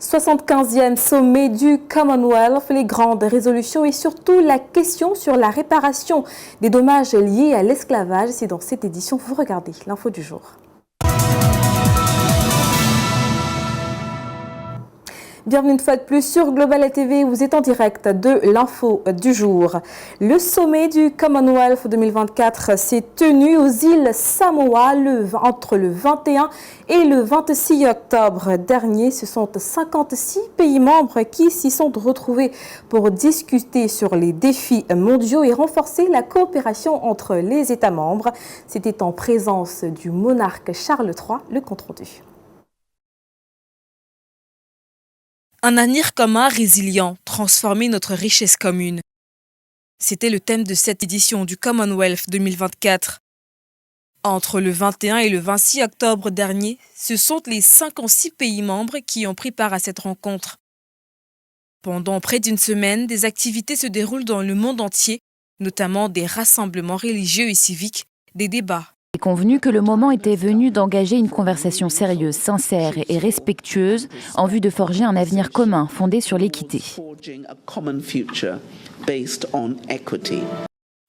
75e sommet du Commonwealth, les grandes résolutions et surtout la question sur la réparation des dommages liés à l'esclavage. C'est dans cette édition, vous regardez l'info du jour. Bienvenue une fois de plus sur Global TV, vous êtes en direct de l'info du jour. Le sommet du Commonwealth 2024 s'est tenu aux îles Samoa entre le 21 et le 26 octobre dernier. Ce sont 56 pays membres qui s'y sont retrouvés pour discuter sur les défis mondiaux et renforcer la coopération entre les États membres. C'était en présence du monarque Charles III, le compte rendu. Un avenir commun résilient, transformer notre richesse commune. C'était le thème de cette édition du Commonwealth 2024. Entre le 21 et le 26 octobre dernier, ce sont les 56 pays membres qui ont pris part à cette rencontre. Pendant près d'une semaine, des activités se déroulent dans le monde entier, notamment des rassemblements religieux et civiques, des débats. Il est convenu que le moment était venu d'engager une conversation sérieuse, sincère et respectueuse en vue de forger un avenir commun fondé sur l'équité.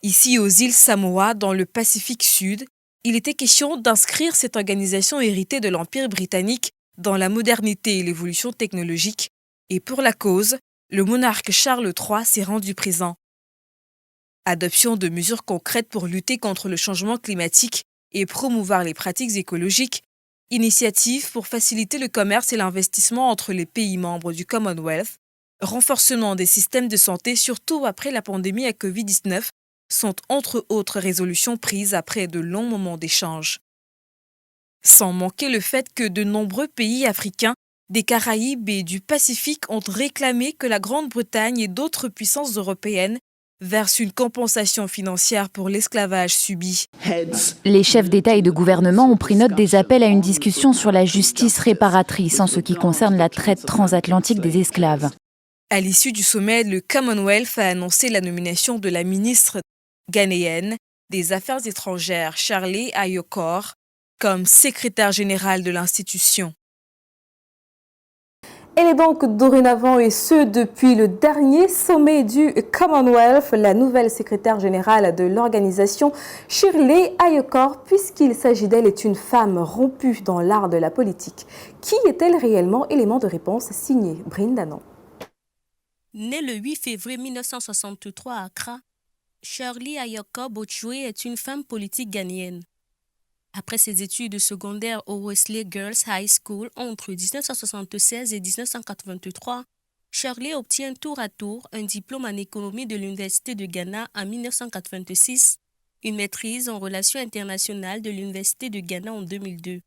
Ici, aux îles Samoa, dans le Pacifique Sud, il était question d'inscrire cette organisation héritée de l'Empire britannique dans la modernité et l'évolution technologique. Et pour la cause, le monarque Charles III s'est rendu présent. Adoption de mesures concrètes pour lutter contre le changement climatique et promouvoir les pratiques écologiques, initiatives pour faciliter le commerce et l'investissement entre les pays membres du Commonwealth, renforcement des systèmes de santé, surtout après la pandémie à Covid-19, sont entre autres résolutions prises après de longs moments d'échange. Sans manquer le fait que de nombreux pays africains, des Caraïbes et du Pacifique ont réclamé que la Grande-Bretagne et d'autres puissances européennes versent une compensation financière pour l'esclavage subi. Les chefs d'État et de gouvernement ont pris note des appels à une discussion sur la justice réparatrice en ce qui concerne la traite transatlantique des esclaves. À l'issue du sommet, le Commonwealth a annoncé la nomination de la ministre ghanéenne des Affaires étrangères, Charlie Ayokor, comme secrétaire générale de l'institution. Elle est donc dorénavant, et ce depuis le dernier sommet du Commonwealth, la nouvelle secrétaire générale de l'organisation, Shirley Ayokor, puisqu'il s'agit d'elle, est une femme rompue dans l'art de la politique. Qui est-elle réellement? Élément de réponse signé Brindanon. Née le 8 février 1963 à Accra, Shirley Ayokor Botchwey est une femme politique ghanéenne. Après ses études secondaires au Wesley Girls High School entre 1976 et 1983, Shirley obtient tour à tour un diplôme en économie de l'Université de Ghana en 1986, une maîtrise en relations internationales de l'Université de Ghana en 2002.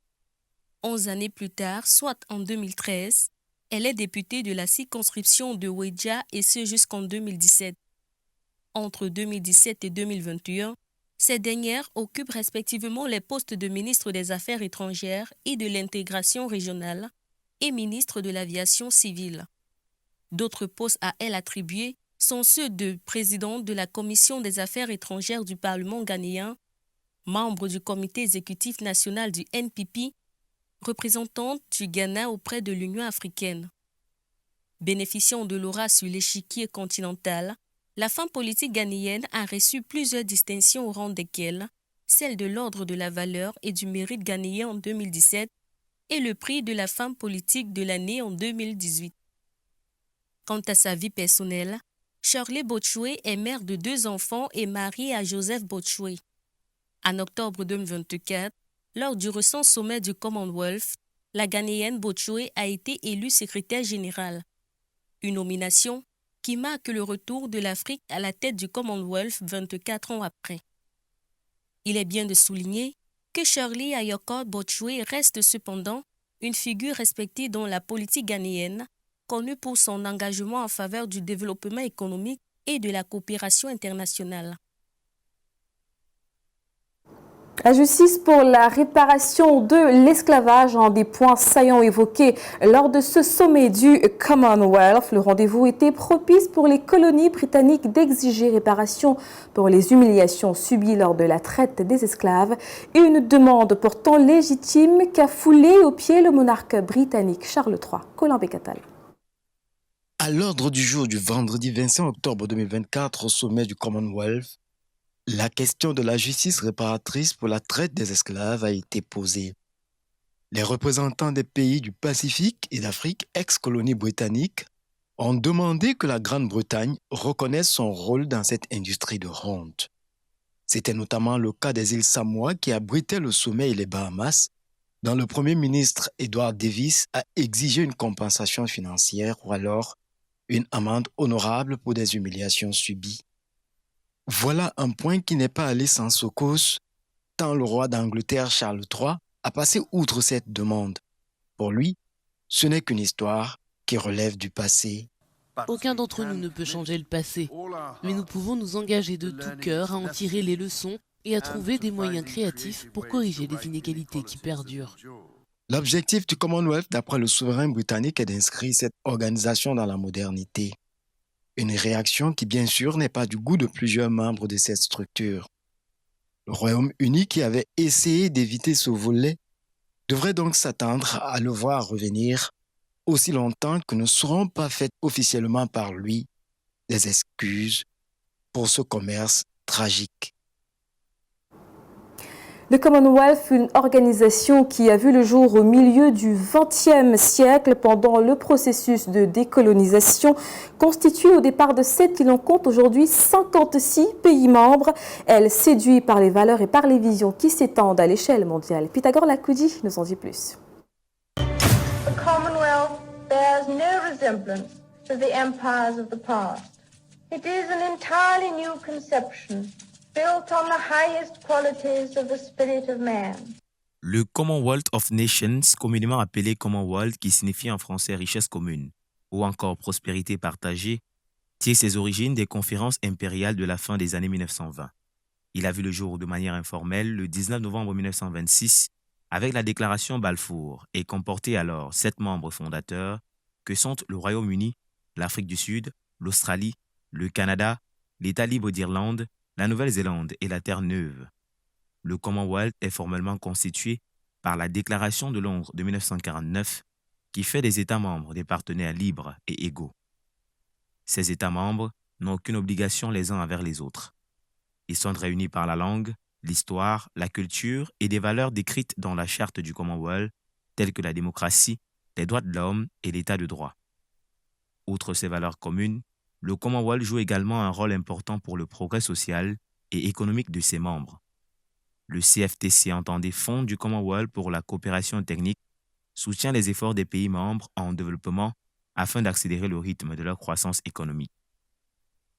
11 années plus tard, soit en 2013, elle est députée de la circonscription de Weja et ce jusqu'en 2017. Entre 2017 et 2021, ces dernières occupent respectivement les postes de ministre des Affaires étrangères et de l'intégration régionale et ministre de l'aviation civile. D'autres postes à elle attribués sont ceux de présidente de la Commission des Affaires étrangères du Parlement ghanéen, membre du comité exécutif national du NPP, représentante du Ghana auprès de l'Union africaine. Bénéficiant de l'aura sur l'échiquier continental, la femme politique ghanéenne a reçu plusieurs distinctions au rang desquelles celle de l'Ordre de la valeur et du mérite ghanéen en 2017 et le prix de la femme politique de l'année en 2018. Quant à sa vie personnelle, Shirley Botchwey est mère de 2 enfants et mariée à Joseph Botchwey. En octobre 2024, lors du récent sommet du Commonwealth, la Ghanéenne Botchwey a été élue secrétaire générale. Une nomination qui marque le retour de l'Afrique à la tête du Commonwealth 24 ans après. Il est bien de souligner que Shirley Ayokor Botchwey reste cependant une figure respectée dans la politique ghanéenne, connue pour son engagement en faveur du développement économique et de la coopération internationale. La justice pour la réparation de l'esclavage, un des points saillants évoqués lors de ce sommet du Commonwealth. Le rendez-vous était propice pour les colonies britanniques d'exiger réparation pour les humiliations subies lors de la traite des esclaves. Une demande pourtant légitime qu'a foulée aux pieds le monarque britannique Charles III. Colin Bekatal. À l'ordre du jour du vendredi 25 octobre 2024 au sommet du Commonwealth, la question de la justice réparatrice pour la traite des esclaves a été posée. Les représentants des pays du Pacifique et d'Afrique, ex-colonies britanniques, ont demandé que la Grande-Bretagne reconnaisse son rôle dans cette industrie de honte. C'était notamment le cas des îles Samoa qui abritaient le sommet et les Bahamas, dont le Premier ministre Edward Davis a exigé une compensation financière ou alors une amende honorable pour des humiliations subies. Voilà un point qui n'est pas allé sans secousse, tant le roi d'Angleterre Charles III a passé outre cette demande. Pour lui, ce n'est qu'une histoire qui relève du passé. Aucun d'entre nous ne peut changer le passé, mais nous pouvons nous engager de tout cœur à en tirer les leçons et à trouver des moyens créatifs pour corriger les inégalités qui perdurent. L'objectif du Commonwealth, d'après le souverain britannique, est d'inscrire cette organisation dans la modernité. Une réaction qui, bien sûr, n'est pas du goût de plusieurs membres de cette structure. Le Royaume-Uni, qui avait essayé d'éviter ce volet, devrait donc s'attendre à le voir revenir aussi longtemps que ne seront pas faites officiellement par lui des excuses pour ce commerce tragique. Le Commonwealth, une organisation qui a vu le jour au milieu du XXe siècle pendant le processus de décolonisation, constituée au départ de 7, il en compte aujourd'hui 56 pays membres. Elle séduit par les valeurs et par les visions qui s'étendent à l'échelle mondiale. Pythagore Lakoudi nous en dit plus. The Commonwealth bears no resemblance to the empires of the past. It is an entirely new conception, built on the highest qualities of the spirit of man. Le Commonwealth of Nations, communément appelé Commonwealth, qui signifie en français richesse commune, ou encore prospérité partagée, tire ses origines des conférences impériales de la fin des années 1920. Il a vu le jour de manière informelle le 19 novembre 1926 avec la déclaration Balfour et comportait alors 7 membres fondateurs que sont le Royaume-Uni, l'Afrique du Sud, l'Australie, le Canada, l'État libre d'Irlande, la Nouvelle-Zélande et la Terre-Neuve. Le Commonwealth est formellement constitué par la Déclaration de Londres de 1949 qui fait des États membres des partenaires libres et égaux. Ces États membres n'ont aucune obligation les uns envers les autres. Ils sont réunis par la langue, l'histoire, la culture et des valeurs décrites dans la charte du Commonwealth telles que la démocratie, les droits de l'homme et l'état de droit. Outre ces valeurs communes, le Commonwealth joue également un rôle important pour le progrès social et économique de ses membres. Le CFTC, entendé Fonds du Commonwealth pour la coopération technique, soutient les efforts des pays membres en développement afin d'accélérer le rythme de leur croissance économique.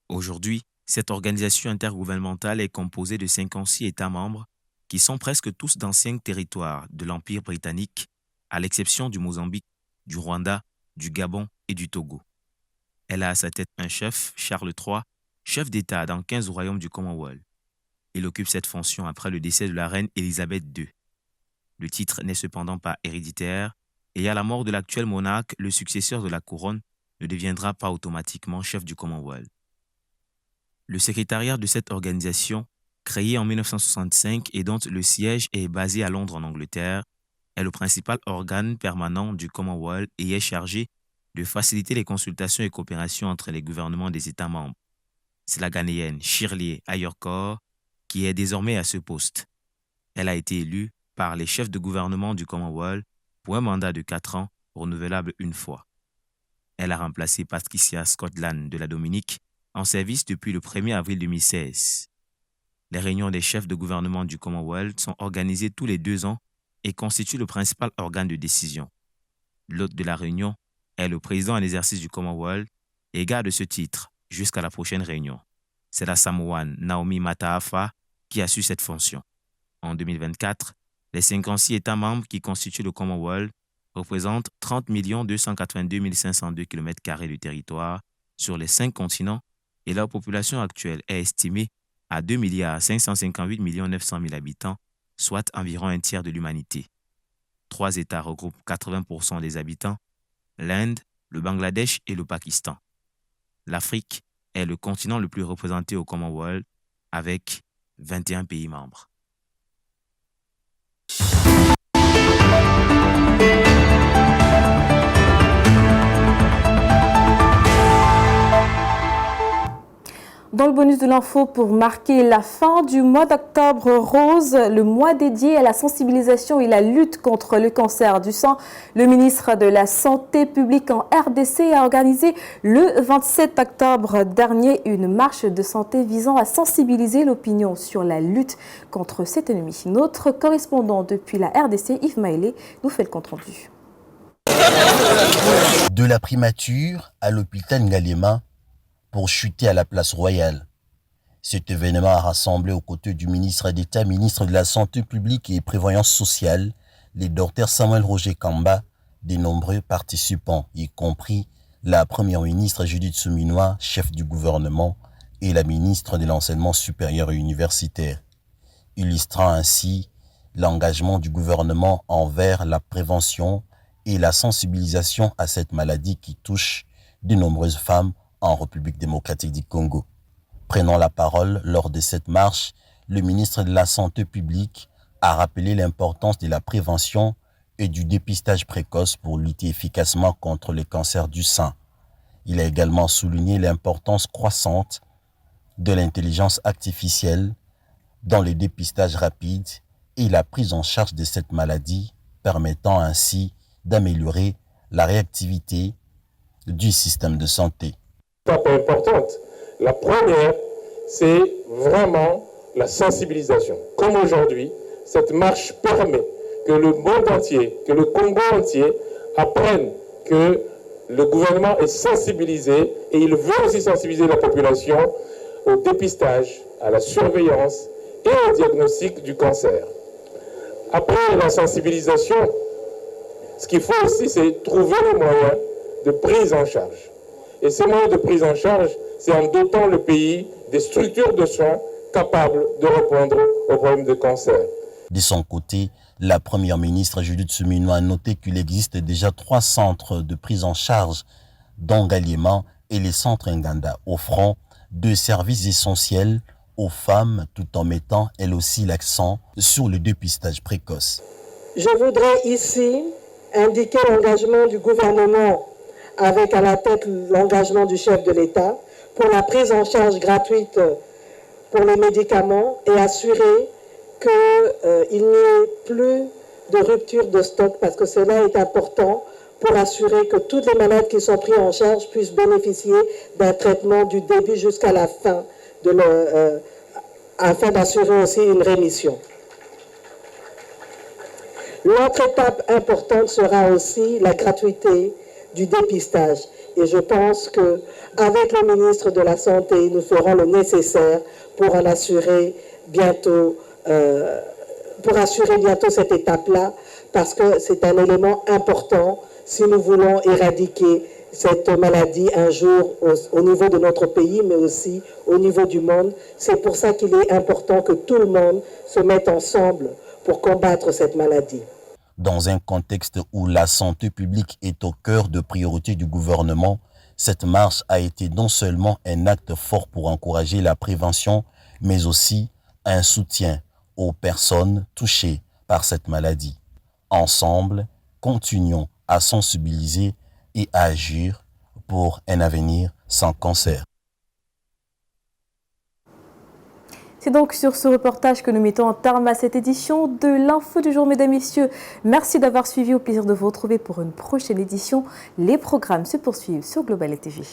Aujourd'hui, cette organisation intergouvernementale est composée de 56 États membres qui sont presque tous d'anciens territoires de l'Empire britannique, à l'exception du Mozambique, du Rwanda, du Gabon et du Togo. Elle a à sa tête un chef, Charles III, chef d'État dans 15 royaumes du Commonwealth. Il occupe cette fonction après le décès de la reine Élisabeth II. Le titre n'est cependant pas héréditaire et à la mort de l'actuel monarque, le successeur de la couronne ne deviendra pas automatiquement chef du Commonwealth. Le secrétariat de cette organisation, créée en 1965 et dont le siège est basé à Londres en Angleterre, est le principal organe permanent du Commonwealth et est chargé de faciliter les consultations et coopérations entre les gouvernements des États membres. C'est la Ghanéenne Shirley Ayorkor qui est désormais à ce poste. Elle a été élue par les chefs de gouvernement du Commonwealth pour un mandat de 4 ans, renouvelable une fois. Elle a remplacé Patricia Scotland de la Dominique, en service depuis le 1er avril 2016. Les réunions des chefs de gouvernement du Commonwealth sont organisées tous les 2 ans et constituent le principal organe de décision. L'hôte de la réunion est le président en exercice du Commonwealth et garde ce titre jusqu'à la prochaine réunion. C'est la Samoane Naomi Mataafa qui a su cette fonction. En 2024, les 56 États membres qui constituent le Commonwealth représentent 30 282 502 km² de territoire sur les 5 continents et leur population actuelle est estimée à 2 558 900 000 habitants, soit environ un tiers de l'humanité. 3 États regroupent 80% des habitants, l'Inde, le Bangladesh et le Pakistan. L'Afrique est le continent le plus représenté au Commonwealth avec 21 pays membres. Dans le bonus de l'info, pour marquer la fin du mois d'octobre rose, le mois dédié à la sensibilisation et la lutte contre le cancer du sein, le ministre de la Santé publique en RDC a organisé le 27 octobre dernier une marche de santé visant à sensibiliser l'opinion sur la lutte contre cet ennemi. Notre correspondant depuis la RDC, Yves Maélé, nous fait le compte-rendu. De la primature à l'hôpital Ngalema pour chuter à la place royale. Cet événement a rassemblé aux côtés du ministre d'État, ministre de la Santé publique et Prévoyance sociale, les docteurs Samuel Roger Kamba, de nombreux participants, y compris la première ministre Judith Souminois, chef du gouvernement, et la ministre de l'Enseignement supérieur et universitaire, illustrant ainsi l'engagement du gouvernement envers la prévention et la sensibilisation à cette maladie qui touche de nombreuses femmes en République démocratique du Congo. Prenant la parole lors de cette marche, le ministre de la Santé publique a rappelé l'importance de la prévention et du dépistage précoce pour lutter efficacement contre le cancer du sein. Il a également souligné l'importance croissante de l'intelligence artificielle dans le dépistage rapide et la prise en charge de cette maladie, permettant ainsi d'améliorer la réactivité du système de santé. Étape importante. La première, c'est vraiment la sensibilisation. Comme aujourd'hui, cette marche permet que le monde entier, que le Congo entier apprenne que le gouvernement est sensibilisé et il veut aussi sensibiliser la population au dépistage, à la surveillance et au diagnostic du cancer. Après la sensibilisation, ce qu'il faut aussi, c'est trouver les moyens de prise en charge. Et ces moyens de prise en charge, c'est en dotant le pays des structures de soins capables de répondre aux problèmes de cancer. De son côté, la première ministre Judith Souminois a noté qu'il existe déjà 3 centres de prise en charge, dont Ngaliema et les centres Nganda, offrant 2 services essentiels aux femmes tout en mettant elle aussi l'accent sur le dépistage précoce. Je voudrais ici indiquer l'engagement du gouvernement avec à la tête l'engagement du chef de l'État pour la prise en charge gratuite pour les médicaments et assurer qu'il n'y ait plus de rupture de stock parce que cela est important pour assurer que toutes les malades qui sont pris en charge puissent bénéficier d'un traitement du début jusqu'à la fin, afin d'assurer aussi une rémission. L'autre étape importante sera aussi la gratuité du dépistage. Et je pense qu'avec le ministre de la Santé, nous ferons le nécessaire pour en assurer bientôt, cette étape-là, parce que c'est un élément important si nous voulons éradiquer cette maladie un jour au niveau de notre pays, mais aussi au niveau du monde. C'est pour ça qu'il est important que tout le monde se mette ensemble pour combattre cette maladie. Dans un contexte où la santé publique est au cœur de priorité du gouvernement, cette marche a été non seulement un acte fort pour encourager la prévention, mais aussi un soutien aux personnes touchées par cette maladie. Ensemble, continuons à sensibiliser et à agir pour un avenir sans cancer. C'est donc sur ce reportage que nous mettons en terme à cette édition de l'Info du jour, mesdames, messieurs. Merci d'avoir suivi. Au plaisir de vous retrouver pour une prochaine édition. Les programmes se poursuivent sur Global TV.